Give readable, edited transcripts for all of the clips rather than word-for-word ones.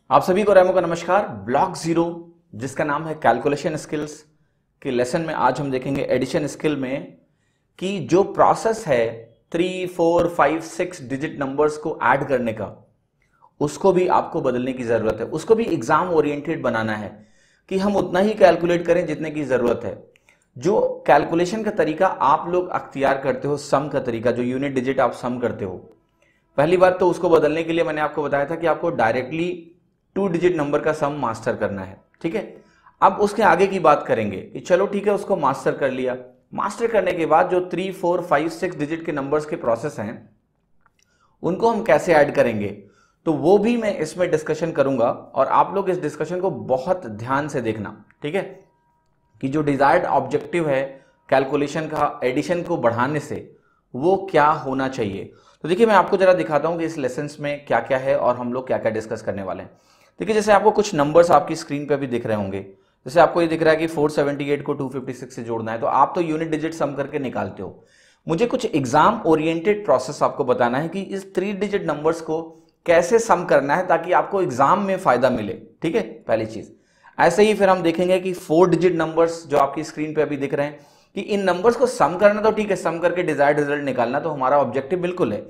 आप सभी को रेमो का नमस्कार। ब्लॉक जीरो जिसका नाम है कैलकुलेशन स्किल्स के लेसन में आज हम देखेंगे एडिशन स्किल में कि जो प्रोसेस है 3, 4, 5, 6 डिजिट नंबर्स को ऐड करने का, उसको भी आपको बदलने की जरूरत है। उसको भी एग्जाम ओरिएंटेड बनाना है कि हम उतना ही कैलकुलेट करें जितने की जरूरत है। जो कैलकुलेशन का तरीका आप लोग अख्तियार करते हो, सम का तरीका, जो यूनिट डिजिट आप सम करते हो, पहली बात तो उसको बदलने के लिए मैंने आपको बताया था कि आपको डायरेक्टली 2 डिजिट नंबर का सम मास्टर करना है। ठीक है, अब उसके आगे की बात करेंगे कि चलो ठीक है, उसको मास्टर कर लिया। मास्टर करने के बाद जो 3, 4, 5, 6 डिजिट के नंबर्स के प्रोसेस हैं उनको हम कैसे ऐड करेंगे, तो वो भी मैं इसमें डिस्कशन करूंगा और आप लोग इस डिस्कशन को बहुत ध्यान से देखना। ठीक है, कि जो डिजायर्ड ऑब्जेक्टिव है कैलकुलेशन का एडिशन को बढ़ाने से, वो क्या होना चाहिए। तो देखिए, मैं आपको जरा दिखाता हूं कि इस लेसन में क्या क्या है और हम लोग क्या क्या डिस्कस करने वाले हैं। देखिए, जैसे आपको कुछ नंबर्स आपकी स्क्रीन पे भी दिख रहे होंगे। जैसे आपको ये दिख रहा है कि 478 को 256 से जोड़ना है, तो आप तो यूनिट डिजिट सम करके निकालते हो। मुझे कुछ एग्जाम ओरिएंटेड प्रोसेस आपको बताना है कि इस 3 डिजिट नंबर्स को कैसे सम करना है ताकि आपको एग्जाम में फायदा मिले। ठीक है, पहली चीज। ऐसे ही फिर हम देखेंगे कि 4 डिजिट नंबर्स जो आपकी स्क्रीन पे अभी दिख रहे हैं, कि इन नंबर्स को सम करना तो ठीक है, सम करके डिजायर्ड रिजल्ट निकालना तो हमारा ऑब्जेक्टिव बिल्कुल है,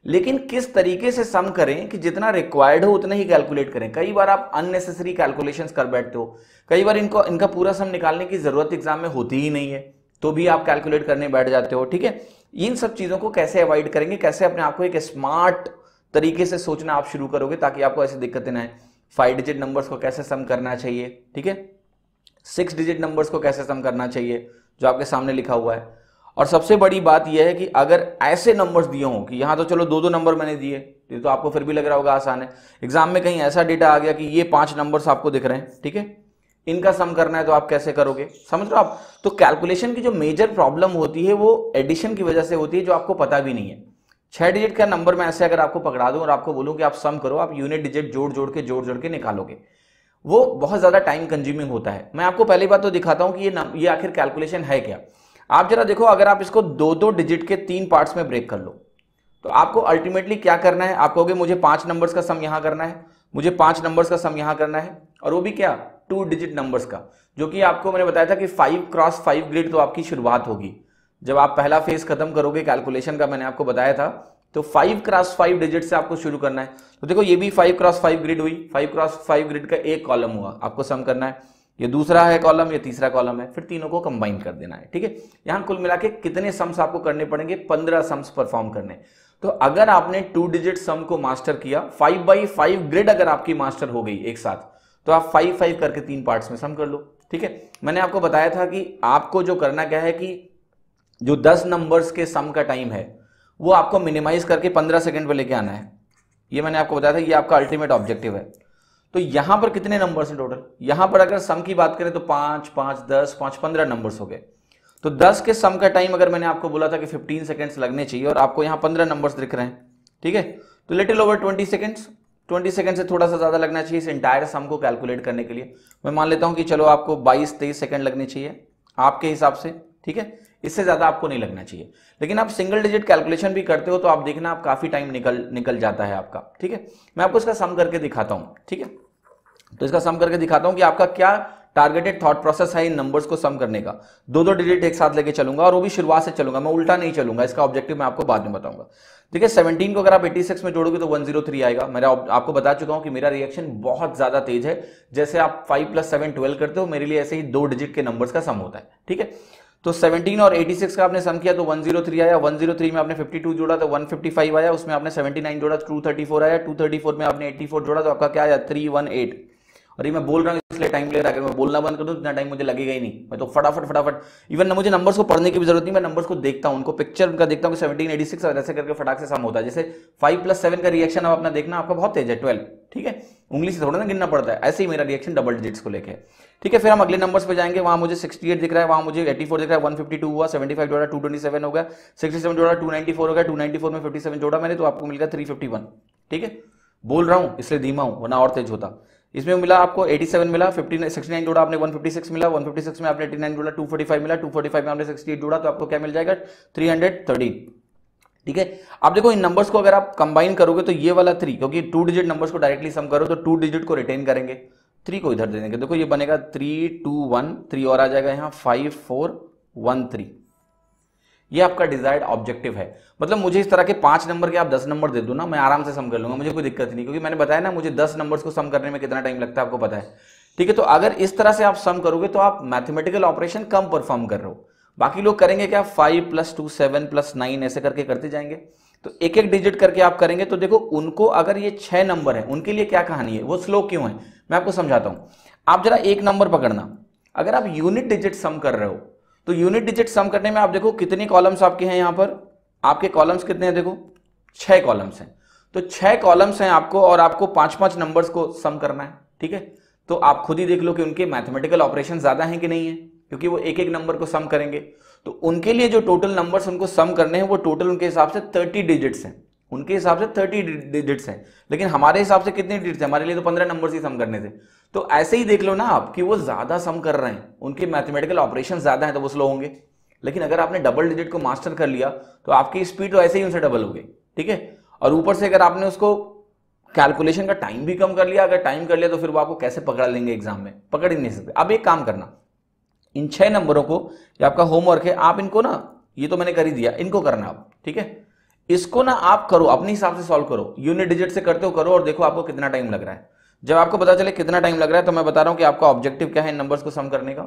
लेकिन किस तरीके से सम करें कि जितना रिक्वायर्ड हो उतना ही कैलकुलेट करें। कई बार आप अननेसेसरी कैलकुलेशंस कर बैठते हो, कई बार इनका पूरा सम निकालने की जरूरत एग्जाम में होती ही नहीं है, तो भी आप कैलकुलेट करने बैठ जाते हो। ठीक है, इन सब चीजों को कैसे अवॉइड करेंगे, कैसे अपने आप को एक स्मार्ट तरीके से सोचना आप शुरू करोगे ताकि आपको ऐसी दिक्कतें ना आए। 5 डिजिट नंबर्स को कैसे सम करना चाहिए, ठीक है, 6 डिजिट नंबर्स को कैसे सम करना चाहिए, जो आपके सामने लिखा हुआ है। और सबसे बड़ी बात यह है कि अगर ऐसे नंबर्स दिए हों कि यहां तो चलो 2-2 नंबर मैंने दिए, ये तो आपको फिर भी लग रहा होगा आसान है। एग्जाम में कहीं ऐसा डेटा आ गया कि ये 5 नंबर्स आपको दिख रहे हैं, ठीक है, इनका सम करना है, तो आप कैसे करोगे, समझ रहे हो आप। तो कैलकुलेशन की जो मेजर प्रॉब्लम होती है वो एडिशन की वजह से होती है, जो आपको पता भी नहीं है। 6 डिजिट का नंबर में ऐसे अगर आपको पकड़ा दूं और आपको बोलूं कि आप सम करो, आप यूनिट डिजिट जोड़ जोड़ के निकालोगे, वो बहुत ज्यादा टाइम कंज्यूमिंग होता है। मैं आपको पहली बात तो दिखाता हूं कि ये आखिर कैलकुलेशन है क्या। आप जरा देखो, अगर आप इसको 2-2 डिजिट के 3 पार्ट्स में ब्रेक कर लो, तो आपको अल्टीमेटली क्या करना है। आप कहोगे मुझे 5 नंबर्स का सम यहां करना है, मुझे 5 नंबर्स का सम यहां करना है, और वो भी क्या, 2 डिजिट नंबर्स का, जो कि आपको मैंने बताया था कि 5x5 ग्रिड तो आपकी शुरुआत होगी जब आप पहला फेज खत्म करोगे कैलकुलेशन का। मैंने आपको बताया था, तो 5x5 डिजिट से आपको शुरू करना है। तो देखो, ये भी 5x5 ग्रिड हुई, 5x5 ग्रिड का एक कॉलम हुआ, आपको सम करना है। ये दूसरा है कॉलम, ये तीसरा कॉलम है, फिर तीनों को कंबाइन कर देना है। ठीक है, यहां कुल मिला के कितने सम्स आपको करने पड़ेंगे, 15 सम्स परफॉर्म करने। तो अगर आपने 2 डिजिट सम को मास्टर किया, 5x5 ग्रिड अगर आपकी मास्टर हो गई एक साथ, तो आप 5-5 करके 3 पार्ट्स में सम कर लो। ठीक है, मैंने आपको बताया था कि आपको जो करना क्या है कि जो 10 नंबर्स के सम का टाइम है वो आपको मिनिमाइज करके 15 सेकंड पे लेके आना है। ये मैंने आपको बताया था, ये आपका अल्टीमेट ऑब्जेक्टिव है। तो यहां पर कितने नंबर्स हैं टोटल, यहां पर अगर सम की बात करें तो 5, 5, 10, 5, 15 नंबर्स हो गए। तो 10 के सम का टाइम अगर मैंने आपको बोला था कि 15 सेकंड्स लगने चाहिए, और आपको यहां 15 नंबर्स दिख रहे हैं, ठीक है, तो लिटिल ओवर 20 सेकंड्स, 20 सेकंड से थोड़ा सा ज्यादा लगना चाहिए इस इंटायर सम को कैलकुलेट करने के लिए। मैं मान लेता हूं कि चलो आपको 22-23 सेकंड लगने चाहिए आपके हिसाब से, ठीक है, इससे ज्यादा आपको नहीं लगना चाहिए। लेकिन आप सिंगल डिजिट कैलकुलेशन भी करते हो तो आप देखना, आप काफी टाइम निकल जाता है आपका। ठीक है, मैं आपको इसका सम करके दिखाता हूं। ठीक है, तो इसका सम करके दिखाता हूं कि आपका क्या टारगेटेड थॉट प्रोसेस है इन नंबर्स को सम करने का। 2-2 डिजिट एक साथ लेके चलूंगा, और वो भी शुरुआत से चलूंगा, मैं उल्टा नहीं चलूंगा। इसका ऑब्जेक्टिव मैं आपको बाद में बताऊंगा। ठीक है, 17 को अगर आप 86 में जोड़ोगे तो 103 आएगा। मेरा आपको बता चुका हूं कि मेरा रिएक्शन बहुत ज्यादा तेज है। जैसे आप 5 + 7 12 करते हो, मेरे लिए ऐसे ही 2 डिजिट के नंबर्स का सम होता है। ठीक है, तो 17 और 86 का आपने सम किया तो 103 आया। 103 में आपने 52 जोड़ा तो 155 आया। उसमें आपने 79 जोड़ा तो 234 आया। 234 में आपने 84 जोड़ा तो आपका क्या आया, 318। और ये मैं बोल रहा हूँ इसलिए टाइम ले रहा है, अगर मैं बोलना बंद कर दूं इतना टाइम मुझे लगेगा ही नहीं। मैं तो फटाफट इवन ना मुझे नंबर्स को पढ़ने की भी जरूरत नहीं, मैं नंबर्स को देखता हूं, उनको पिक्चर उनका देखता हूं कि 17, 86 और ऐसे करके फटाक से सम होता है। जैसे 5 + 7 का रिएक्शन अब अपना देखना, आपका बहुत तेज है 12। ठीक है, उंगली से थोड़ा ना गिनना पड़ता है, ऐसे ही मेरा रिएक्शन डबल डिजिट्स को लेके। ठीक है, फिर हम अगले नंबर्स पे जाएंगे। वहां मुझे 68 दिख रहा है, वहां मुझे 84 दिख रहा है, 152 हुआ, 75 जोड़ा 227 हो गया, 67 जोड़ा 294 हो गया, 294 में 57 जोड़ा मैंने तो आपको मिल गया 351। ठीक है, बोल रहा हूं इसलिए धीमा हूं, वरना और तेज होता। इसमें मिला आपको 87 मिला, 69 जोड़ा आपने 156 मिला, 156 में आपने 89 जोड़ा 245 मिला, 245 में आपने 68 जोड़ा तो आपको क्या मिल जाएगा 313। ठीक है। आप देखो इन नंबर्स को अगर आप कंबाइन करोगे तो ये वाला 3, क्योंकि 2 डिजिट नंबर्स को डायरेक्टली सम करो तो 2 डिजिट को रिटेन करेंगे, 3 को इधर दे देंगे। देखो ये बनेगा 3 2 1, 3 और आ जाएगा यहाँ 5 4 1 3। ये आपका डिजायर्ड ऑब्जेक्टिव है। मतलब मुझे इस तरह के 5 नंबर के आप 10 नंबर दे दो ना, मैं आराम से सम कर लूंगा, मुझे कोई दिक्कत नहीं, क्योंकि मैंने बताया ना मुझे 10 नंबर्स को सम करने में कितना टाइम लगता है आपको पता है। ठीक है, तो अगर इस तरह से आप सम करोगे तो आप मैथमेटिकल ऑपरेशन कम परफॉर्म कर रहे हो। बाकी लोग करेंगे क्या, 5 + 2 7 + 9 ऐसे करके करते जाएंगे। तो एक एक डिजिट करके आप करेंगे तो देखो उनको, अगर ये 6 नंबर है उनके लिए क्या कहानी है, वो स्लो क्यों है, मैं आपको समझाता हूं। आप जरा एक नंबर पकड़ना, अगर आप यूनिट डिजिट सम कर रहे हो तो यूनिट डिजिट सम करने में आप देखो कितने कॉलम्स आपके हैं, यहां पर आपके कॉलम्स कितने हैं, देखो 6 कॉलम्स हैं। तो 6 कॉलम्स हैं आपको, और आपको 5-5 नंबर्स को सम करना है। ठीक है, तो आप खुद ही देख लो कि उनके मैथमेटिकल ऑपरेशन ज्यादा हैं कि नहीं है, क्योंकि वो एक एक नंबर को सम करेंगे। तो उनके लिए जो टोटल नंबर्स उनको सम करने हैं वो टोटल उनके हिसाब से 30 डिजिट्स हैं, उनके हिसाब से 30 डिजिट्स हैं। लेकिन हमारे हिसाब से कितने डिजिट्स हैं, हमारे लिए तो 15 नंबर्स ही सम करने थे। तो ऐसे ही देख लो ना आप कि वो ज्यादा सम कर रहे हैं, उनके मैथमेटिकल ऑपरेशन ज्यादा हैं तो वो स्लो होंगे। लेकिन अगर आपने डबल डिजिट को मास्टर कर लिया तो आपकी स्पीड तो ऐसे ही उनसे डबल हो गई। ठीक है, और ऊपर से अगर आपने उसको कैलकुलेशन का टाइम भी कम कर लिया, अगर टाइम कर लिया तो फिर वो आपको कैसे पकड़ लेंगे एग्जाम में, पकड़ ही नहीं सकते। अब एक काम करना, इन 6 नंबरों को, ये आपका होमवर्क है, आप इनको ना, ये तो मैंने कर ही दिया, इनको करना आप। ठीक है, इसको ना आप करो अपने हिसाब से सॉल्व करो, यूनिट डिजिट से करते हो करो, और देखो आपको कितना टाइम लग रहा है। जब आपको पता चले कितना टाइम लग रहा है तो मैं बता रहा हूं कि आपका ऑब्जेक्टिव क्या है इन नंबर्स को सम करने का,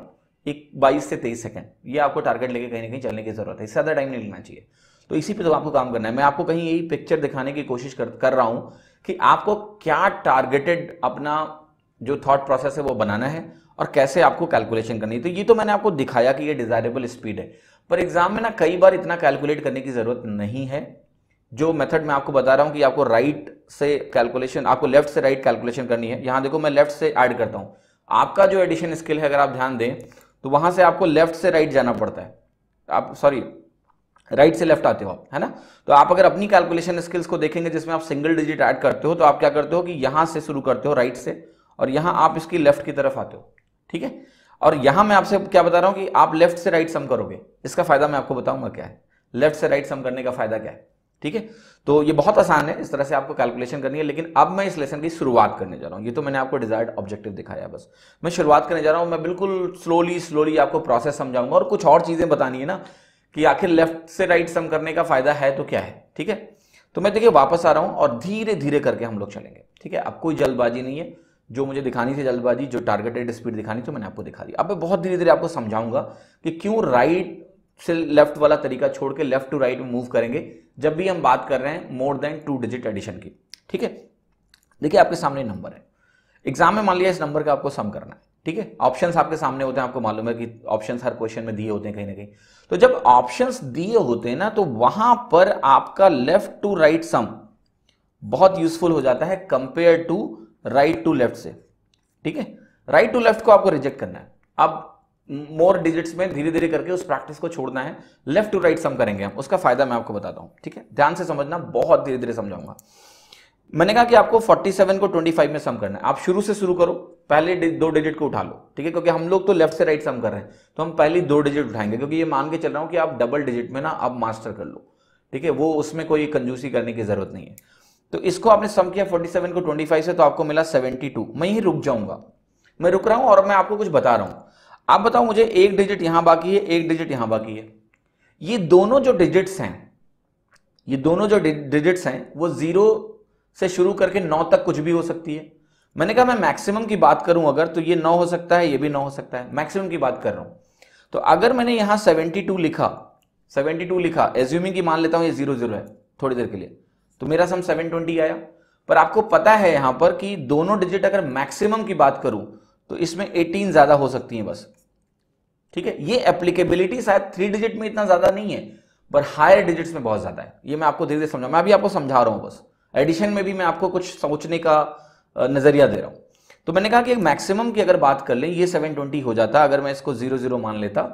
22 से 23 सेकंड। ये आपको टारगेट लेके कहीं ना कहीं चलने की जरूरत है, इससे ज्यादा टाइम नहीं लगना चाहिए। तो इसी पे तो आपको काम करना है। मैं आपको कहीं यही पिक्चर दिखाने की कोशिश कर रहा हूं कि आपको क्या टारगेटेड अपना जो थॉट प्रोसेस है वो बनाना है और कैसे आपको कैलकुलेशन करनी है। तो ये तो मैंने आपको दिखाया कि ये डिजायरेबल स्पीड है, पर एग्जाम में ना कई बार इतना कैलकुलेट करने की जरूरत नहीं है। जो मेथड मैं आपको बता रहा हूं कि आपको राइट से कैलकुलेशन, आपको लेफ्ट से राइट कैलकुलेशन करनी है। यहां देखो मैं लेफ्ट से ऐड करता हूं, आपका जो एडिशन स्किल है अगर आप ध्यान दें तो वहां से आपको लेफ्ट से राइट जाना पड़ता है, आप सॉरी राइट से लेफ्ट आते हो आप, है ना। तो आप अगर अपनी कैलकुलेशन स्किल्स को देखेंगे जिसमें आप सिंगल डिजिट ऐड करते हो तो आप क्या करते हो कि यहां से शुरू करते हो राइट से, और यहां आप इसकी लेफ्ट की तरफ आते हो। ठीक है, और यहां मैं आपसे क्या बता रहा हूं कि आप लेफ्ट से राइट सम करोगे, इसका फायदा मैं आपको बताऊंगा क्या है, लेफ्ट से राइट सम करने का फायदा क्या है। ठीक है, तो ये बहुत आसान है, इस तरह से आपको कैलकुलेशन करनी है। लेकिन अब मैं इस लेसन की शुरुआत करने जा रहा हूं, ये तो मैंने आपको डिजायर्ड ऑब्जेक्टिव दिखाया, बस मैं शुरुआत करने जा रहा हूं। मैं बिल्कुल स्लोली आपको प्रोसेस समझाऊंगा, और कुछ और चीजें बतानी है ना कि आखिर लेफ्ट से राइट सम करने का फायदा है तो क्या है। ठीक है, तो मैं देखिए वापस आ रहा हूं और धीरे धीरे करके हम लोग चलेंगे। ठीक है, अब कोई जल्दबाजी नहीं है, जो मुझे दिखानी थी जल्दबाजी, जो टारगेटेड स्पीड दिखानी थी मैंने आपको दिखा दी। अब मैं बहुत धीरे धीरे आपको समझाऊंगा कि क्यों राइट से लेफ्ट वाला तरीका छोड़ के लेफ्ट टू राइट में मूव करेंगे जब भी हम बात कर रहे हैं मोर देन 2 डिजिट एडिशन की। ठीक है, देखिए आपके सामने नंबर है, एग्जाम में मान लिया इस नंबर का आपको सम करना है। ठीक है, ऑप्शंस आपके सामने होते हैं, आपको मालूम है कि ऑप्शंस हर क्वेश्चन में दिए होते हैं कहीं ना कहीं। तो जब ऑप्शंस दिए होते हैं ना तो वहां पर आपका लेफ्ट टू राइट सम बहुत यूजफुल हो जाता है compare to right to left से। ठीक है, राइट टू लेफ्ट को आपको रिजेक्ट करना है। अब मोर डिजिट्स में धीरे धीरे करके उस प्रैक्टिस को छोड़ना है, लेफ्ट टू राइट सम करेंगे हम, उसका फायदा मैं आपको बताता हूं। ठीक है, ध्यान से समझना, बहुत धीरे धीरे समझाऊंगा। मैंने कहा कि आपको 47 को 25 में सम करना है। आप शुरू से शुरू करो, पहले 2 डिजिट को उठा लो। ठीक है, क्योंकि हम लोग तो लेफ्ट से राइट सम कर रहे हैं तो हम पहले 2 डिजिट उठाएंगे, क्योंकि ये मान के चल रहा हूं कि आप डबल डिजिट में ना अब मास्टर कर लो। ठीक है, वो उसमें कोई कंजूसी करने की जरूरत नहीं है। तो इसको आपने सम किया 47 को 25 से, तो आपको मिला 72। मैं यही रुक जाऊंगा, मैं रुक रहा हूं और मैं आपको कुछ बता रहा हूं। आप बताओ मुझे, एक डिजिट यहां बाकी है, एक डिजिट यहां बाकी है। ये दोनों जो डिजिट्स हैं, ये दोनों जो डिजिट्स हैं वो 0 से शुरू करके 9 तक कुछ भी हो सकती है। मैंने कहा मैं मैक्सिमम की बात करूं अगर, तो ये 9 हो सकता है, ये भी 9 हो सकता है, मैक्सिमम की बात कर रहा हूं। तो अगर मैंने यहां 72 लिखा, एज्यूमिंग की मान लेता हूं ये 0 है थोड़ी देर के लिए, तो मेरा सम 720 आया। पर आपको पता है यहां पर कि दोनों डिजिट अगर मैक्सिमम की बात करूं तो इसमें 18 ज्यादा हो सकती है बस। ठीक है, ये एप्लीकेबिलिटी शायद 3 डिजिट में इतना ज्यादा नहीं है, पर हायर डिजिट्स में बहुत ज्यादा है। ये मैं आपको धीरे धीरे समझा, मैं अभी आपको समझा रहा हूं, बस एडिशन में भी मैं आपको कुछ सोचने का नजरिया दे रहा हूं। तो मैंने कहा कि मैक्सिमम की अगर बात कर लें, ये 720 हो जाता अगर मैं इसको 00 मान लेता,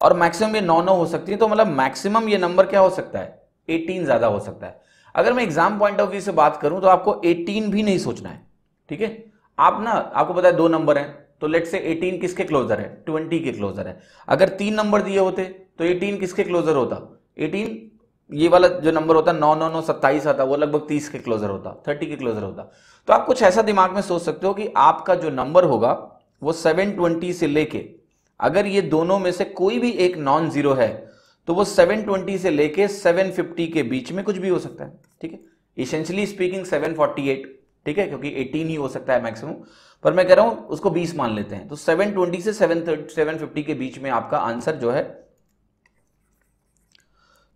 और मैक्सिमम ये 9 हो सकती है, तो मतलब मैक्सिमम ये नंबर क्या हो सकता है, 18 ज्यादा हो सकता है। अगर मैं एग्जाम पॉइंट ऑफ व्यू से बात करूं तो आपको 18 भी नहीं सोचना है। ठीक है, आप ना, आपको पता है 2 नंबर हैं, तो लेट से 18 किसके क्लोजर है, 20 के क्लोजर है। अगर 3 नंबर दिए होते तो 18 किसके क्लोजर होता, 18 ये वाला जो नंबर होता 9 9 9 27 आता, वो लगभग 30 के क्लोजर होता, 30 के क्लोजर होता। तो आप कुछ ऐसा दिमाग में सोच सकते हो कि आपका जो नंबर होगा वो 720 से लेके, अगर ये दोनों में से कोई भी एक नॉन जीरो है तो वो 720 से लेके 750 के बीच में कुछ भी हो सकता है, ठीक है। इसेंशियली स्पीकिंग 748, ठीक है, क्योंकि 18 ही हो सकता है मैक्सिमम, पर मैं कह रहा हूं उसको 20 मान लेते हैं। तो 720 से 750 के बीच में आपका आंसर जो है,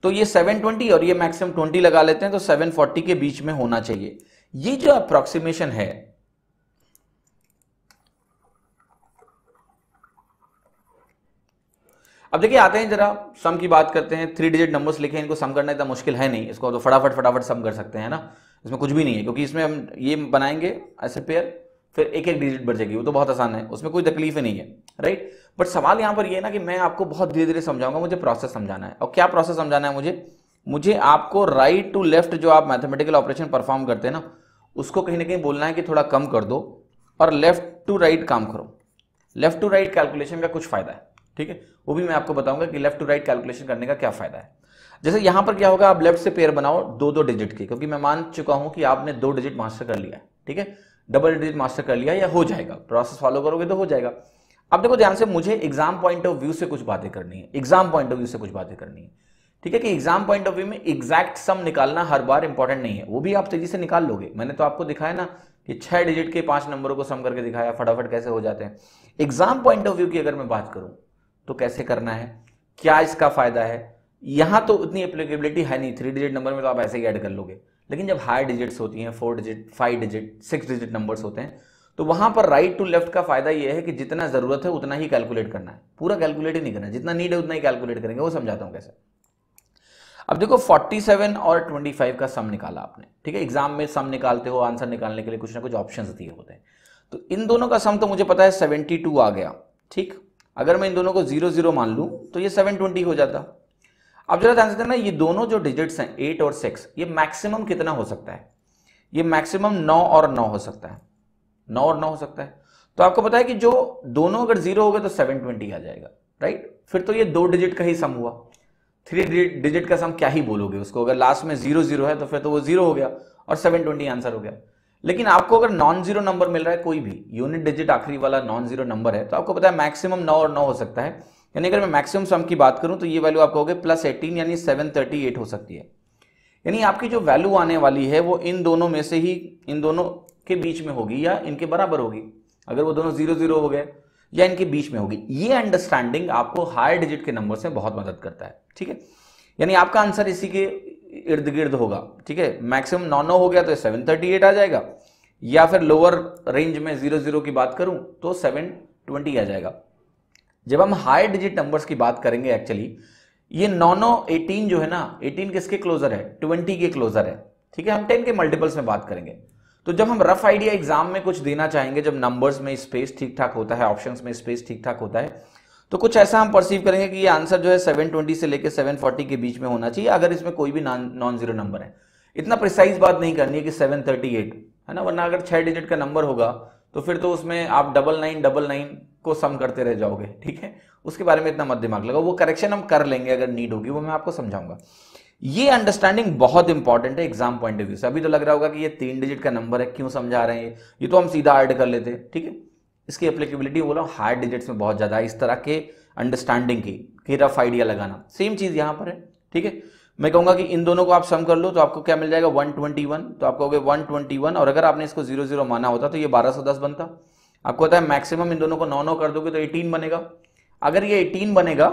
तो ये 720 और ये मैक्सिमम 20 लगा लेते हैं, तो 740 के बीच में होना चाहिए। ये जो अप्रोक्सीमेशन है, अब देखिए आते हैं जरा सम की बात करते हैं। 3 डिजिट नंबर्स लिखे, इनको सम करना इतना मुश्किल है नहीं, इसको तो फटाफट सम कर सकते हैं ना, इसमें कुछ भी नहीं है, क्योंकि इसमें हम ये बनाएंगे ऐसे पेयर, फिर एक एक डिजिट बढ़ जाएगी, वो तो बहुत आसान है, उसमें कोई तकलीफ ही नहीं है, राइट। बट सवाल यहां पर ये है ना कि मैं आपको बहुत धीरे धीरे समझाऊंगा, मुझे प्रोसेस समझाना है। और क्या प्रोसेस समझाना है मुझे आपको राइट टू लेफ्ट जो आप मैथमेटिकल ऑपरेशन परफॉर्म करते हैं ना, उसको कहीं ना कहीं बोलना है कि थोड़ा कम कर दो और लेफ्ट टू राइट काम करो। लेफ्ट टू राइट कैलकुलेशन का कुछ फायदा है, ठीक है, वो भी मैं आपको बताऊंगा कि लेफ्ट टू राइट कैलकुलेशन करने का क्या फायदा है। जैसे यहां पर क्या होगा, आप लेफ्ट से पेयर बनाओ 2-2 डिजिट के, क्योंकि मैं मान चुका हूं कि आपने 2 डिजिट मास्टर कर लिया है, ठीक है, डबल डिजिट मास्टर कर लिया या हो जाएगा, प्रोसेस फॉलो करोगे तो हो जाएगा। अब देखो ध्यान से, मुझे एग्जाम पॉइंट ऑफ व्यू से कुछ बातें करनी है, एग्जाम पॉइंट ऑफ व्यू से कुछ बातें करनी है, ठीक है, कि एग्जाम पॉइंट ऑफ व्यू में एग्जैक्ट सम निकालना हर बार इंपॉर्टेंट नहीं है, वो भी आप तेजी से निकाल लोगे। मैंने तो आपको दिखाया ना कि 6 डिजिट के 5 नंबरों को सम करके दिखाया, फटाफट कैसे हो जाते हैं। एग्जाम पॉइंट ऑफ व्यू की अगर मैं बात करूं तो कैसे करना है, क्या इसका फायदा है, यहां तो उतनी एप्लीकेबिलिटी है नहीं, 3 डिजिट नंबर में तो आप ऐसे ही ऐड कर लोगे, लेकिन जब हायर डिजिट्स होती हैं, 4 डिजिट, 5 डिजिट, 6 डिजिट नंबर्स होते हैं, तो वहां पर राइट टू लेफ्ट का फायदा यह है कि जितना जरूरत है उतना ही कैलकुलेट करना है, पूरा कैलकुलेट ही नहीं करना है, जितना नीड है उतना ही कैलकुलेट करेंगे, वो समझाता हूं कैसे। अब देखो 47 और 25 का सम निकाला आपने, ठीक है, एग्जाम में सम निकालते हो, आंसर निकालने के लिए कुछ ना कुछ ऑप्शंस दिए होते हैं, तो इन दोनों का सम तो मुझे पता है 72 आ गया, ठीक। अगर मैं इन दोनों को 0-0 मान लूं तो ये 720 हो जाता। अब जरा ध्यान से देखना, ये दोनों जो डिजिट्स हैं 8 और 6, ये मैक्सिमम कितना हो सकता है, ये मैक्सिमम 9 और 9 हो सकता है, 9 और 9 हो सकता है। तो आपको पता है कि जो दोनों अगर 0 हो गए तो 720 आ जाएगा, राइट। फिर तो ये 2 डिजिट का ही सम हुआ, 3 डिजिट का सम क्या ही बोलोगे उसको, अगर लास्ट में 0-0 है तो फिर तो वो 0 हो गया और 720 आंसर हो गया। लेकिन आपको अगर नॉन जीरो नंबर मिल रहा है, कोई भी यूनिट डिजिट आखिरी वाला नॉन जीरो नंबर है, तो आपको पता है मैक्सिमम 9 और 9 हो सकता है। यानी अगर मैं मैक्सिमम सम की बात करूं तो ये वैल्यू आप कहोगे +18 यानी 738 हो सकती है। यानी आपकी जो वैल्यू आने वाली है वो इन दोनों में से ही, इन दोनों के बीच में होगी या इनके बराबर होगी, अगर वो दोनों 0-0 हो गए, या इनके बीच में होगी। ये अंडरस्टैंडिंग आपको हायर डिजिट के नंबर से बहुत मदद करता है, ठीक है। यानी आपका आंसर इसी के इर्द गिर्द होगा, ठीक है। मैक्सिमम 9-9 हो गया तो 738 आ जाएगा, या फिर लोअर रेंज में 0-0 की बात करूं तो 720 आ जाएगा। जब हम हायर डिजिट नंबर्स की बात करेंगे, एक्चुअली ये 9-9 18 जो है ना, 18 किसके क्लोजर है, 20 के क्लोजर है, ठीक है। हम 10 के मल्टीपल्स में बात करेंगे। तो जब हम रफ आइडिया एग्जाम में कुछ देना चाहेंगे, जब नंबर्स में स्पेस ठीक ठाक होता है, ऑप्शंस में स्पेस ठीक ठाक होता है, तो कुछ ऐसा हम परसीव करेंगे कि ये आंसर जो है 720 से लेकर 740 के बीच में होना चाहिए, अगर इसमें कोई भी नॉन जीरो नंबर है। इतना प्रिसाइज बात नहीं करनी है कि 738 है ना, वरना अगर 6 डिजिट का नंबर होगा तो फिर तो उसमें आप 9999 को सम करते रह जाओगे, ठीक है। उसके बारे में इतना मत दिमाग लगाओ, वो करेक्शन हम कर लेंगे अगर नीड होगी, वो मैं आपको समझाऊंगा। ये अंडरस्टैंडिंग बहुत इंपॉर्टेंट है एग्जाम पॉइंट ऑफ व्यू से। अभी तो लग रहा होगा कि ये 3 डिजिट का नंबर है, क्यों समझा रहे हैं, ये तो हम सीधा ऐड कर लेते हैं, ठीक है। इसकी एप्लीकेबिलिटी बोला हायर डिजिट्स में बहुत ज्यादा है, इस तरह के अंडरस्टैंडिंग की रफ आइडिया लगाना। सेम चीज यहां पर है, ठीक है। मैं कहूंगा कि इन दोनों को आप सम कर लो तो आपको क्या मिल जाएगा 121, तो आप कहोगे 121, और अगर आपने इसको 0-0 माना होता तो ये 1210 बनता। आपको पता है मैक्सिमम इन दोनों को 9-9 कर दोगे तो 18 बनेगा। अगर ये 18 बनेगा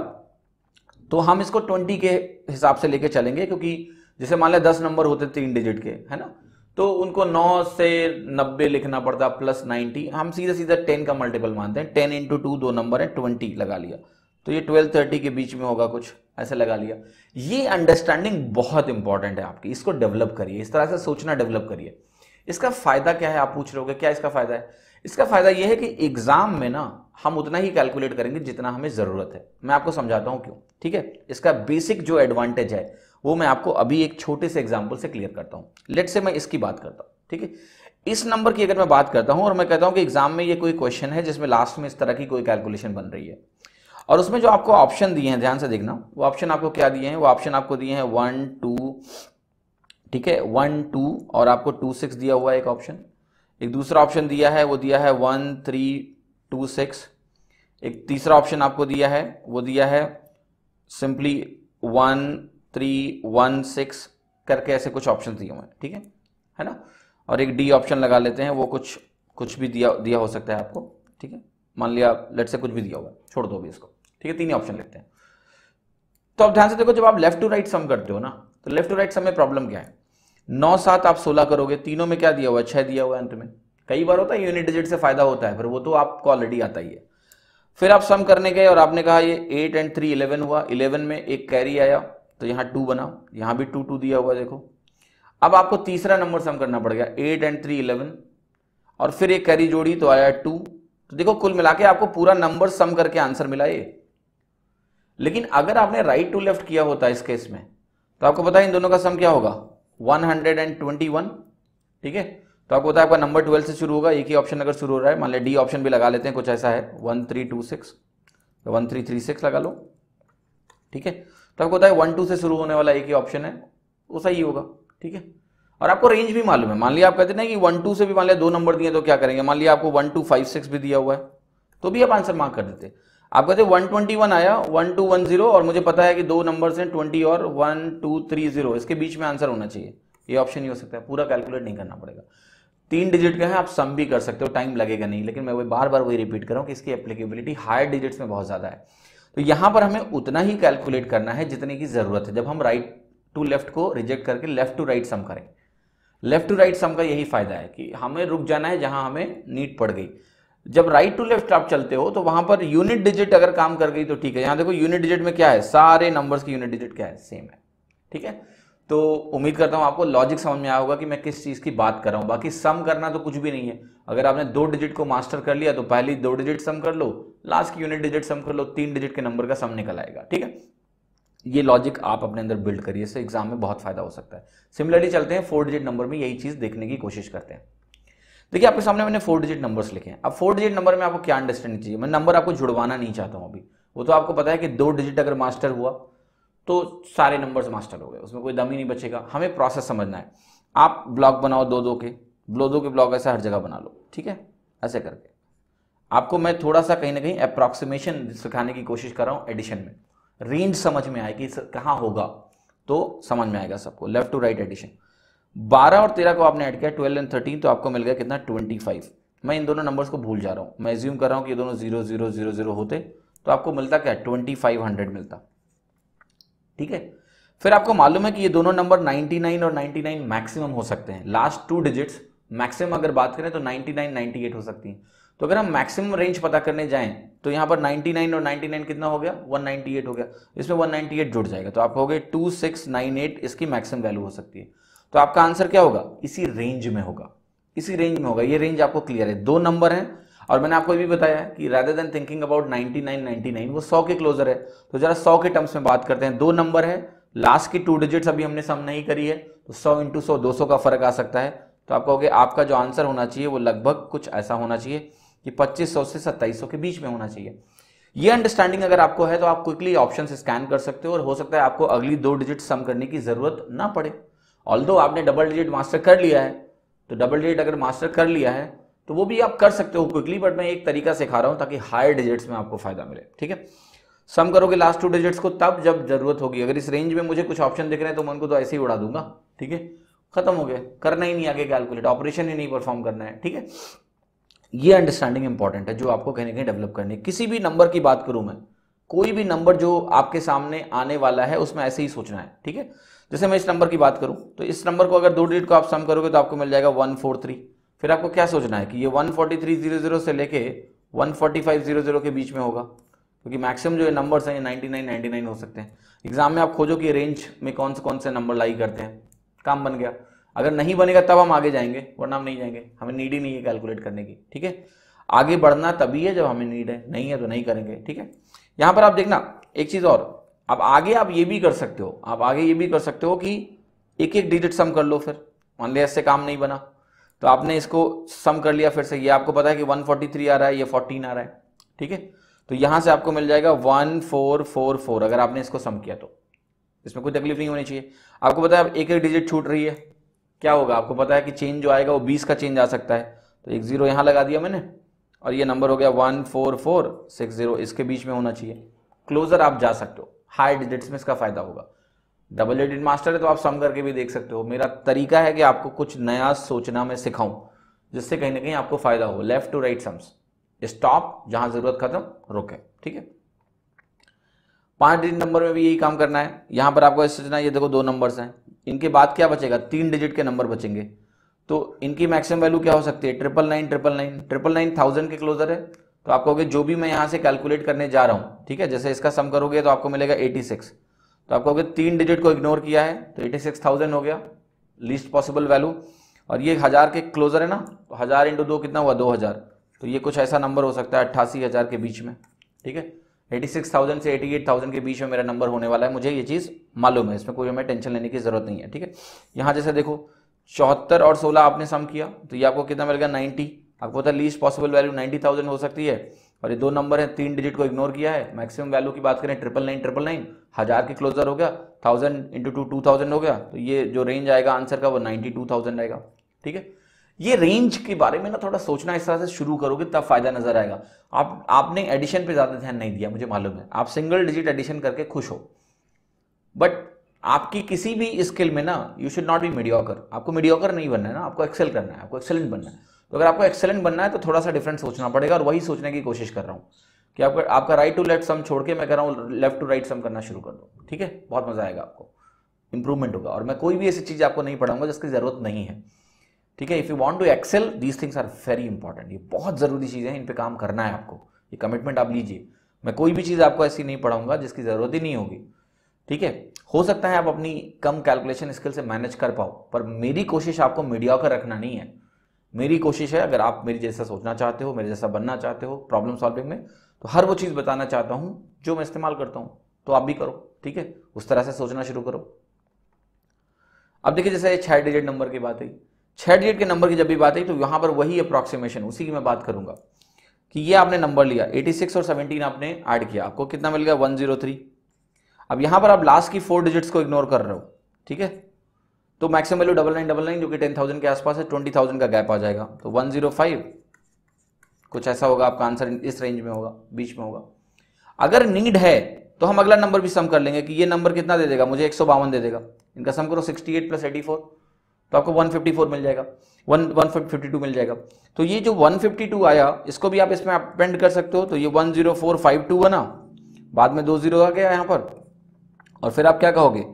तो हम इसको 20 के हिसाब से लेके चलेंगे, क्योंकि जैसे मान लें 10 नंबर होते 3 डिजिट के, है ना, तो उनको 9 से 90 लिखना पड़ता +90, हम सीधा सीधा 10 का मल्टीपल मानते हैं। 10 × 2 2 नंबर है, 20 लगा लिया, तो ये 12-30 के बीच में होगा, कुछ ऐसे लगा लिया। ये अंडरस्टैंडिंग बहुत इंपॉर्टेंट है आपकी, इसको डेवलप करिए, इस तरह से सोचना डेवलप करिए। इसका फायदा क्या है, आप पूछ रहे होगे क्या इसका फायदा है। इसका फायदा यह है कि एग्जाम में ना हम उतना ही कैलकुलेट करेंगे जितना हमें जरूरत है। मैं आपको समझाता हूं क्यों, ठीक है। इसका बेसिक जो एडवांटेज है वो मैं आपको अभी एक छोटे से एग्जांपल से क्लियर करता हूं। लेट से मैं इसकी बात करता हूं, ठीक है। इस नंबर की अगर मैं बात करता हूं और मैं कहता हूं कि एग्जाम में ये कोई क्वेश्चन है जिसमें लास्ट में इस तरह की कोई कैलकुलेशन बन रही है, और उसमें जो आपको ऑप्शन दिए हैं ध्यान से देखना, वो ऑप्शन आपको क्या दिए हैं, वो ऑप्शन आपको दिए हैं 1 2, ठीक है 1 2 और आपको 2 6 दिया हुआ है एक ऑप्शन। एक दूसरा ऑप्शन दिया है वो दिया है 1 3 2 6। एक तीसरा ऑप्शन आपको दिया है वो दिया है सिंपली 1 3 1 6 करके, ऐसे कुछ ऑप्शन दिए हुए हैं, ठीक है ना। और एक डी ऑप्शन लगा लेते हैं, वो कुछ भी दिया हो सकता है आपको, ठीक है। मान लिया लेट से कुछ भी दिया हुआ है, छोड़ दो भी इसको, ठीक है। तीन ही ऑप्शन लिखते हैं। तो अब ध्यान से देखो, जब आप लेफ्ट टू राइट सम करते हो ना, तो लेफ्ट टू राइट सम में प्रॉब्लम क्या है, 9 7 आप 16 करोगे, तीनों में क्या दिया हुआ है, 6 दिया हुआ है अंत में। कई बार होता है यूनिट डिजिट से फायदा होता है, फिर वो तो आपको ऑलरेडी आता ही है। फिर आप सम करने गए और आपने कहा ये 8 और 3 11 हुआ, 11 में एक कैरी आया तो यहाँ 2 बना, यहाँ भी 2 2 दिया हुआ है देखो। अब आपको तीसरा नंबर सम करना पड़ गया, 8 और 3 11 और फिर एक कैरी जोड़ी तो आया 2। तो देखो कुल मिला के आपको पूरा नंबर सम करके आंसर मिला ये। लेकिन अगर आपने राइट टू लेफ्ट किया होता इस केस में, तो आपको पता है इन दोनों का सम क्या होगा, 121, ठीक है। तो आपको पता है आपका नंबर 12 से शुरू होगा, एक ही ऑप्शन अगर शुरू हो रहा है, मान लिया डी ऑप्शन भी लगा लेते हैं, कुछ ऐसा है 1326 तो 1336 लगा लो, ठीक है। तो आपको पता है 1 2 से शुरू होने वाला एक ही ऑप्शन है, वो सही होगा, ठीक है। और आपको रेंज भी मालूम है, मान लिया आप कहते हैं कि 1 2 से भी मान लिया 2 नंबर दिए तो क्या करेंगे, मान लिया आपको 1256 भी दिया हुआ है तो भी आप आंसर मार्क कर देते। आप कहते 121 आया 1210 और मुझे पता है कि 2 नंबर हैं 20 और 1230, इसके बीच में आंसर होना चाहिए, ये ऑप्शन ही हो सकता है। पूरा कैलकुलेट नहीं करना पड़ेगा, 3 डिजिट का है, आप सम भी कर सकते हो, टाइम लगेगा नहीं। लेकिन मैं वही बार बार वही रिपीट कर रहा हूं कि इसकी एप्लीकेबिलिटी हायर डिजिट्स में बहुत ज्यादा है। तो यहां पर हमें उतना ही कैलकुलेट करना है जितने की जरूरत है, जब हम राइट टू लेफ्ट को रिजेक्ट करके लेफ्ट टू राइट सम करें। लेफ्ट टू राइट सम का यही फायदा है कि हमें रुक जाना है जहां हमें नीड पड़ गई। जब राइट टू लेफ्ट आप चलते हो तो वहां पर यूनिट डिजिट अगर काम कर गई तो ठीक है। यहां देखो यूनिट डिजिट में क्या है, सारे नंबर्स की यूनिट डिजिट क्या है, सेम है, ठीक है। तो उम्मीद करता हूं आपको लॉजिक समझ में आया होगा कि मैं किस चीज की बात कर रहा हूं। बाकी सम करना तो कुछ भी नहीं है, अगर आपने 2 डिजिट को मास्टर कर लिया तो पहली 2 डिजिट सम कर लो, लास्ट की यूनिट डिजिट सम कर लो, 3 डिजिट के नंबर का सम निकल आएगा, ठीक है। ये लॉजिक आप अपने अंदर बिल्ड करिए, इससे एग्जाम में बहुत फायदा हो सकता है। सिमिलरली चलते हैं 4 डिजिट नंबर में, यही चीज देखने की कोशिश करते हैं। देखिए आपके सामने मैंने 4 डिजिट नंबर्स लिखे हैं। अब 4 डिजिट नंबर में आपको क्या अंडरस्टैंडिंग चाहिए, मैं नंबर आपको जुड़वाना नहीं चाहता हूं अभी, वो तो आपको पता है कि 2 डिजिट अगर मास्टर हुआ तो सारे नंबर्स मास्टर हो गए, उसमें कोई दम ही नहीं बचेगा। हमें प्रोसेस समझना है। आप ब्लॉक बनाओ 2 के ब्लॉक ऐसा हर जगह बना लो, ठीक है। ऐसे करके आपको मैं थोड़ा सा कहीं ना कहीं अप्रॉक्सीमेशन सिखाने की कोशिश कर रहा हूं एडिशन में, रेंज समझ में आएगी कहां होगा तो समझ में आएगा सबको। लेफ्ट टू राइट एडिशन, 12 और 13 को आपने ऐड किया, 12 और 13, तो आपको मिल गया कितना, 25। मैं इन दोनों नंबर्स को भूल जा रहा हूं, मैं एज्यूम कर रहा हूं कि ये दोनों 0 0 0 0 होते तो आपको मिलता क्या, 2500 मिलता, ठीक है। फिर आपको मालूम है कि ये दोनों नंबर 99 और 99 मैक्सिमम हो सकते हैं। लास्ट 2 डिजिट्स मैक्सिमम अगर बात करें तो 99 98 हो सकती हैं। तो अगर हम मैक्सिमम रेंज पता करने जाएं तो यहां पर 99 और 99 कितना हो गया, 198 हो गया, इसमें 198 जुड़ जाएगा तो आप कहोगे 2698 इसकी मैक्सिमम वैल्यू हो सकती है। तो आपका आंसर क्या होगा, इसी रेंज में होगा, इसी रेंज में होगा। ये रेंज आपको क्लियर है, 2 नंबर हैं और मैंने आपको ये भी बताया है कि rather than thinking about 99 वो 100 के क्लोजर है। तो जरा 100 के टर्म्स में बात करते हैं। 2 नंबर है, लास्ट की 2 डिजिट्स अभी हमने सम नहीं करी है, तो 100 × 100 200 का फर्क आ सकता है। तो आप कहोगे आपका जो आंसर होना चाहिए वो लगभग कुछ ऐसा होना चाहिए कि 2500 से 2700 के बीच में होना चाहिए। ये अंडरस्टैंडिंग अगर आपको है तो आप क्विकली ऑप्शन से स्कैन कर सकते हो और हो सकता है आपको अगली 2 डिजिट सम करने की जरूरत ना पड़े। ऑल्दो आपने डबल डिजिट मास्टर कर लिया है, तो डबल डिजिट अगर मास्टर कर लिया है तो वो भी आप कर सकते हो क्विकली, बट मैं एक तरीका सिखा रहा हूं ताकि हायर डिजिट्स में आपको फायदा मिले, ठीक है। सम करोगे लास्ट 2 डिजिट्स को तब जब जरूरत होगी। अगर इस रेंज में मुझे कुछ ऑप्शन दिख रहे हैं तो मैं उनको तो ऐसे ही उड़ा दूंगा, ठीक है, खत्म हो गया, करना ही नहीं आगे कैलकुलेट, ऑपरेशन ही नहीं परफॉर्म करना है, ठीक है। ये अंडरस्टैंडिंग इंपॉर्टेंट है जो आपको कहीं ना कहीं डेवलप करनी है। किसी भी नंबर की बात करूं मैं, कोई भी नंबर जो आपके सामने आने वाला है उसमें ऐसे ही सोचना है, ठीक है। जैसे मैं इस नंबर की बात करूं तो इस नंबर को अगर 2 डिजिट को आप सम करोगे तो आपको मिल जाएगा 143। फिर आपको क्या सोचना है कि ये 14300 से लेके 14500 के बीच में होगा, क्योंकि मैक्सिमम जो नंबर्स हैं 99 99 हो सकते हैं। एग्जाम में आप खोजो कि रेंज में कौन से नंबर लाई करते हैं, काम बन गया। अगर नहीं बनेगा तब हम आगे जाएंगे, वरना हम नहीं जाएंगे, हमें नीड ही नहीं है कैलकुलेट करने की, ठीक है। आगे बढ़ना तभी है जब हमें नीड है, नहीं है तो नहीं करेंगे, ठीक है। यहां पर आप देखना एक चीज और, अब आगे आप ये भी कर सकते हो, आप आगे ये भी कर सकते हो कि एक एक डिजिट सम कर लो। फिर मान लिया इससे काम नहीं बना तो आपने इसको सम कर लिया फिर से, ये आपको पता है कि 143 आ रहा है, ये 14 आ रहा है, ठीक है। तो यहां से आपको मिल जाएगा 1444 अगर आपने इसको सम किया तो इसमें कोई तकलीफ नहीं होनी चाहिए। आपको पता है अब एक एक डिजिट छूट रही है, क्या होगा आपको पता है कि चेंज जो आएगा वो 20 का चेंज आ सकता है, तो एक जीरो यहां लगा दिया मैंने और ये नंबर हो गया 14460, इसके बीच में होना चाहिए। क्लोजर आप जा सकते हो, हाई डिजिट्स में इसका फायदा होगा। डबल डिजिट मास्टर है तो आप सम करके भी देख सकते हो। मेरा तरीका है कि आपको कुछ नया सोचना मैं सिखाऊं जिससे कहीं ना कहीं आपको फायदा हो। Left to right sums, stop जहां जरूरत खत्म, रोके, ठीक है। 5 डिजिट नंबर में भी यही काम करना है। यहां पर आपको सोचना है, ये देखो 2 नंबर्स हैं, इनके बाद क्या बचेगा, 3 डिजिट के नंबर बचेंगे, तो इनकी मैक्सिमम वैल्यू क्या हो सकती है, 999 1000 के क्लोजर है। तो आप कहोगे जो भी मैं यहां से कैलकुलेट करने जा रहा हूं, ठीक है, जैसे इसका सम करोगे तो आपको मिलेगा 86, तो आप कहोगे 3 डिजिट को इग्नोर किया है तो 86,000 हो गया लीस्ट पॉसिबल वैल्यू। और ये 1000 के क्लोजर है ना, तो 1000 × 2 कितना हुआ, 2000, तो ये कुछ ऐसा नंबर हो सकता है 88,000 के बीच में, ठीक है। 86,000 से 88,000 के बीच में मेरा नंबर होने वाला है, मुझे ये चीज मालूम है, इसमें कोई हमें टेंशन लेने की जरूरत नहीं है, ठीक है। यहां जैसे देखो 74 और 16 आपने सम किया तो ये आपको कितना मिलेगा, 90। आपको पता है लीस्ट पॉसिबल वैल्यू 90,000 हो सकती है, और ये 2 नंबर है, 3 डिजिट को इग्नोर किया है। मैक्सिमम वैल्यू की बात करें 999, 1000 के क्लोजर हो गया, 1000 × 2 2000 हो गया, तो ये जो रेंज आएगा आंसर का वो 92,000 आएगा, ठीक है। ये रेंज के बारे में ना थोड़ा सोचना इस तरह से शुरू करोगे तब फायदा नजर आएगा। आपने एडिशन पे ज्यादा ध्यान नहीं दिया, मुझे मालूम है, आप सिंगल डिजिट एडिशन करके खुश हो, बट आपकी किसी भी स्किल में ना you should not be mediocre. आपको मीडियोकर नहीं बनना है ना, आपको एक्सेल करना है, आपको एक्सेलेंट बनना है। तो अगर आपको एक्सेलेंट बनना है तो थोड़ा सा डिफरेंट सोचना पड़ेगा, और वही सोचने की कोशिश कर रहा हूं कि आपका राइट टू लेफ्ट सम छोड़ के मैं कह रहा हूं लेफ्ट टू राइट सम करना शुरू कर दो, ठीक है। बहुत मजा आएगा, आपको इंप्रूवमेंट होगा, और मैं कोई भी ऐसी चीज आपको नहीं पढ़ाऊंगा जिसकी जरूरत नहीं है, ठीक है। If you want to excel these things are very important, ये बहुत जरूरी चीजें हैं, इन पे काम करना है आपको, ये कमिटमेंट आप लीजिए। मैं कोई भी चीज आपको ऐसी नहीं पढ़ाऊंगा जिसकी जरूरत ही नहीं होगी, ठीक है। हो सकता है आप अपनी कम कैलकुलेशन स्किल से मैनेज कर पाओ, पर मेरी कोशिश आपको मीडियोकर रखना नहीं है। मेरी कोशिश है, अगर आप मेरी जैसा सोचना चाहते हो, मेरे जैसा बनना चाहते हो प्रॉब्लम सॉल्विंग में, तो हर वो चीज बताना चाहता हूं जो मैं इस्तेमाल करता हूं, तो आप भी करो, ठीक है। उस तरह से सोचना शुरू करो। अब देखिए जैसे 6 डिजिट नंबर की बात आई, 6 डिजिट के नंबर की जब भी बात आई तो यहां पर वही अप्रोक्सीमेशन, उसी की मैं बात करूंगा कि ये आपने नंबर लिया 86 और 17 आपने ऐड किया, आपको कितना मिल गया, 103। अब यहां पर आप लास्ट की 4 डिजिट्स को इग्नोर कर रहे हो, ठीक है, तो मैक्सिमम वैल्यू 9999 जो कि 10,000 के आसपास है, 20,000 का गैप आ जाएगा, तो 105 कुछ ऐसा होगा, आपका आंसर इस रेंज में होगा, बीच में होगा। अगर नीड है तो हम अगला नंबर भी सम कर लेंगे कि ये नंबर कितना दे देगा, मुझे 152 दे देगा, इनका सम करो 68 + 84 तो आपको 154 मिल जाएगा, 152 मिल जाएगा। तो ये जो 152 आया इसको भी आप इसमें अपेंड कर सकते हो, तो ये 10452 बना, बाद में 2 जीरो आ गया यहां पर, और फिर आप क्या कहोगे,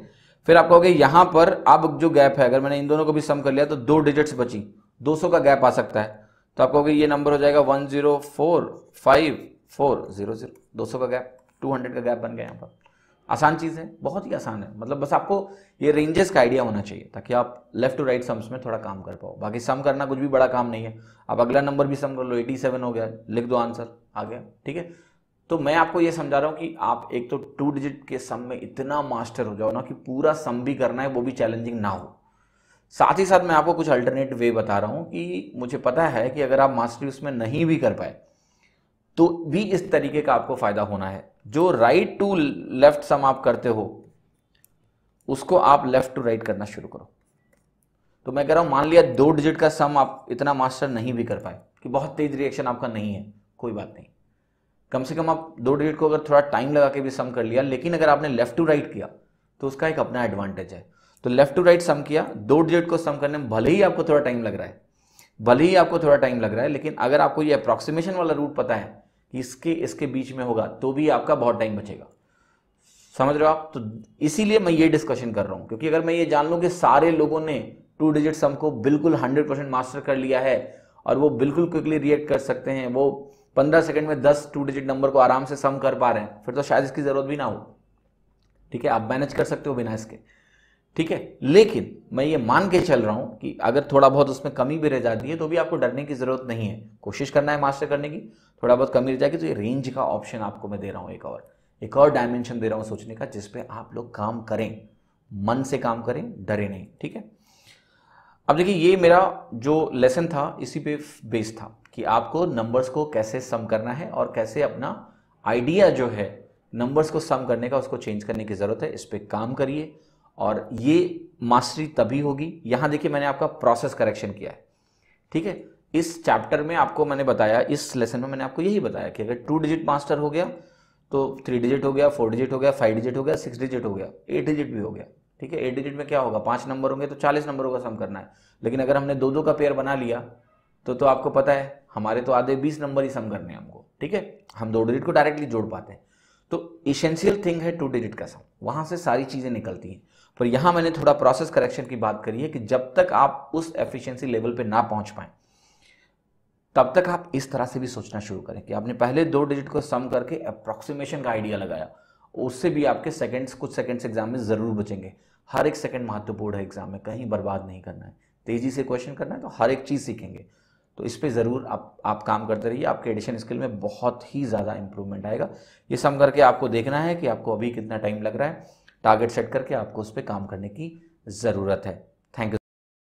फिर आप कहोगे यहां पर अब जो गैप है, अगर मैंने इन दोनों को भी सम कर लिया तो 2 डिजिट्स बची, 200 का गैप आ सकता है, तो आप कहोगे ये नंबर हो जाएगा 1045400, 200 का गैप, 200 का गैप बन गया। यहां पर आसान चीज है, बहुत ही आसान है, मतलब बस आपको ये रेंजेस का आइडिया होना चाहिए ताकि आप लेफ्ट टू राइट सम्स में थोड़ा काम कर पाओ। बाकी सम करना कुछ भी बड़ा काम नहीं है, आप अगला नंबर भी सम कर लो, 87 हो गया, लिख दो आंसर आ गया, ठीक है। तो मैं आपको ये समझा रहा हूं कि आप एक तो 2 डिजिट के सम में इतना मास्टर हो जाओ ना कि पूरा सम भी करना है, वो भी चैलेंजिंग ना हो। साथ ही साथ मैं आपको कुछ अल्टरनेट वे बता रहा हूं कि मुझे पता है कि अगर आप मास्टरी उसमें नहीं भी कर पाए तो भी इस तरीके का आपको फायदा होना है। जो राइट टू लेफ्ट सम आप करते हो उसको आप लेफ्ट टू राइट करना शुरू करो। तो मैं कह रहा हूं, मान लिया 2 डिजिट का सम आप इतना मास्टर नहीं भी कर पाए कि बहुत तेज रिएक्शन आपका नहीं है, कोई बात नहीं, कम से कम आप 2 डिजिट को अगर थोड़ा टाइम लगा के भी सम कर लिया, लेकिन अगर आपने लेफ्ट टू राइट किया तो उसका एक अपना एडवांटेज है। तो लेफ्ट टू राइट सम किया, 2 डिजिट को सम करने में भले ही आपको थोड़ा टाइम लग रहा है, लेकिन अगर आपको ये अप्रोक्सीमेशन वाला रूट पता है कि इसके बीच में होगा तो भी आपका बहुत टाइम बचेगा। समझ रहे हो आप? तो इसीलिए मैं ये डिस्कशन कर रहा हूं, क्योंकि अगर मैं ये जान लूं कि सारे लोगों ने 2 डिजिट सम को बिल्कुल 100% मास्टर कर लिया है और वो बिल्कुल क्विकली रिएक्ट कर सकते हैं, वो 15 सेकंड में 10 2 डिजिट नंबर को आराम से सम कर पा रहे हैं, फिर तो शायद इसकी जरूरत भी ना हो, ठीक है। आप मैनेज कर सकते हो बिना इसके, ठीक है। लेकिन मैं ये मान के चल रहा हूं कि अगर थोड़ा बहुत उसमें कमी भी रह जाती है तो भी आपको डरने की जरूरत नहीं है, कोशिश करना है मास्टर करने की। थोड़ा बहुत कमी रह जाएगी तो ये रेंज का ऑप्शन आपको मैं दे रहा हूं, एक और डायमेंशन दे रहा हूं सोचने का, जिसपे आप लोग काम करें, मन से काम करें, डरे नहीं, ठीक है। अब देखिए ये मेरा जो लेसन था इसी पे बेस था कि आपको नंबर्स को कैसे सम करना है और कैसे अपना आइडिया जो है नंबर्स को सम करने का, उसको चेंज करने की जरूरत है। इस पर काम करिए और ये मास्टरी तभी होगी। यहां देखिए मैंने आपका प्रोसेस करेक्शन किया है, ठीक है। इस चैप्टर में आपको मैंने बताया, इस लेसन में मैंने आपको यही बताया कि अगर 2 डिजिट मास्टर हो गया तो 3 डिजिट हो गया, 4 डिजिट हो गया, 5 डिजिट हो गया, 6 डिजिट हो गया, 8 डिजिट भी हो गया, ठीक है। 8 डिजिट में क्या होगा, 5 नंबर होंगे तो 40 नंबरों का सम करना है। लेकिन अगर हमने 2-2 का पेयर बना लिया तो आपको पता है हमारे तो आधे 20 नंबर ही सम करने हैं हमको, ठीक है। हम 2 डिजिट को डायरेक्टली जोड़ पाते हैं। तो इसेंशियल थिंग है 2 डिजिट का सम, वहां से सारी चीजें निकलती हैं। पर यहां मैंने थोड़ा प्रोसेस करेक्शन की बात करी है कि जब तक आप उस एफिशिएंसी लेवल पे ना पहुंच पाए तब तक आप इस तरह से भी सोचना शुरू करें कि आपने पहले 2 डिजिट को सम करके अप्रोक्सीमेशन का आइडिया लगाया, उससे भी आपके सेकंड्स, कुछ सेकंड्स एग्जाम में जरूर बचेंगे। हर एक सेकंड महत्वपूर्ण है एग्जाम में, कहीं बर्बाद नहीं करना है, तेजी से क्वेश्चन करना है तो हर एक चीज सीखेंगे। तो इस पे जरूर आप काम करते रहिए, आपके एडिशन स्किल में बहुत ही ज़्यादा इंप्रूवमेंट आएगा। ये सम करके आपको देखना है कि आपको अभी कितना टाइम लग रहा है, टारगेट सेट करके आपको उस पर काम करने की ज़रूरत है।